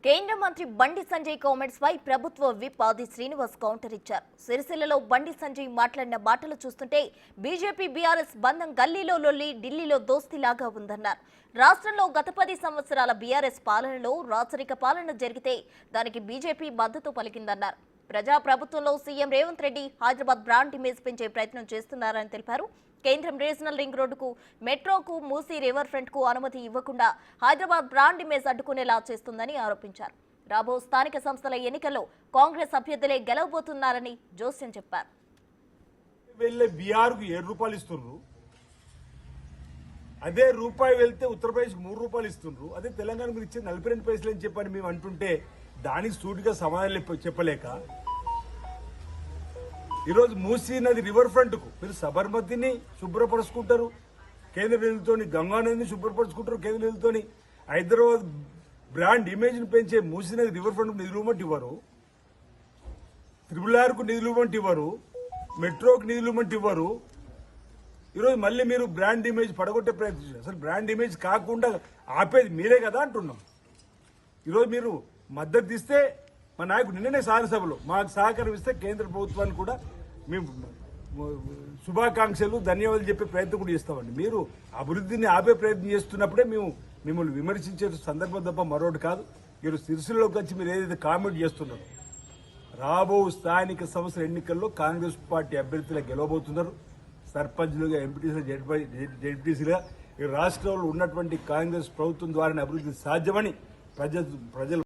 కేంద్ర మంత్రి బండి సంజయ్ కామెంట్స్ పై ప్రభుత్వ విప్ ఆది శ్రీనివాస్ కౌంటర్ ఇచ్చారు. సిరిసిల్లలో బండి సంజయ్ మాట్లాడిన మాటలు చూస్తుంటే బీజేపీ బీఆర్ఎస్ బంధం గల్లీలో లొల్లి ఢిల్లీలో దోస్తీలాగా ఉందన్నారు. రాష్ట్రంలో గత 10 సంవత్సరాల బీఆర్ఎస్ పాలనలో రాచరిక పాలన జరిగితే దానికి బీజేపీ మద్దతు పలికిందన్నారు. ప్రజా ప్రభుత్వంలో CM Revanth Reddy Hyderabad brand image పెంచే ప్రయత్నం చేస్తున్నారని తెలిపారు. కేంద్రం రీజనల్ రింగ్ రోడ్డుకు, మెట్రోకు, మూసీ రివర్ ఫ్రంట్ కు అనుమతి ఇవ్వకుండా హైదరాబాద్ బ్రాండ్ ఇమేజ్ అడ్డుకునేలా చేస్తుందని ఆరోపించారు. రాబో స్థానిక సంస్థల ఎన్నికల్లో కాంగ్రెస్ అభ్యర్థులే గెలవబోతున్నారని జోస్యం చెప్పారు. అదే రూపాయి వెళ్తే ఉత్తరప్రదేశ్ 3 రూపాయలు ఇస్తున్నారు. అదే తెలంగాణ మీరు ఇచ్చే 42 పైసలు అని చెప్పని మేము అంటుంటే దానికి సూటిగా సమాధానం చెప్పలేక ఈరోజు మూసీ నది రివర్ ఫ్రంట్ కు మీరు సబర్మతిని శుభ్రపరుచుకుంటారు కేంద్ర నిధులతోని, గంగా నదిని శుభ్రపరుచుకుంటారు కేంద్ర నిధులతోని. హైదరాబాద్ బ్రాండ్ ఇమేజ్ ని పెంచే మూసీ నది రివర్ ఫ్రంట్ కు నిధులు ఇవ్వమంటే ఇవ్వరు, త్రిబుల్ ఆర్ కు నిధులు ఇవ్వమంటే ఇవ్వరు, మెట్రోకు నిధులు ఇవ్వమంటే ఇవ్వరు. ఈరోజు మళ్ళీ మీరు బ్రాండ్ ఇమేజ్ పడగొట్టే ప్రయత్నం, అసలు బ్రాండ్ ఇమేజ్ కాకుండా ఆపేది మీరే కదా అంటున్నాం. ఈరోజు మీరు మద్దతు ఇస్తే మా నాయకుడు నిన్ననే శాసనసభలో మాకు సహకారం ఇస్తే కేంద్ర ప్రభుత్వాన్ని కూడా మేము శుభాకాంక్షలు ధన్యవాదాలు చెప్పే ప్రయత్నం కూడా చేస్తామండి. మీరు అభివృద్ధిని ఆపే ప్రయత్నం చేస్తున్నప్పుడే మేము మిమ్మల్ని విమర్శించే సందర్భం తప్ప మరొకటి కాదు. మీరు సిరిసిల్లోకి వచ్చి మీరు ఏదైతే కామెంట్ చేస్తున్నారో, రాబో స్థానిక సంస్థల ఎన్నికల్లో కాంగ్రెస్ పార్టీ అభ్యర్థులు గెలవబోతున్నారు. సర్పంచ్లుగా, ఎంపీటీసీలుగా, జెడ్పీటీసీలుగా ఈ రాష్ట్రంలో ఉన్నటువంటి కాంగ్రెస్ ప్రభుత్వం ద్వారానే అభివృద్ధి సాధ్యమని ప్రజలు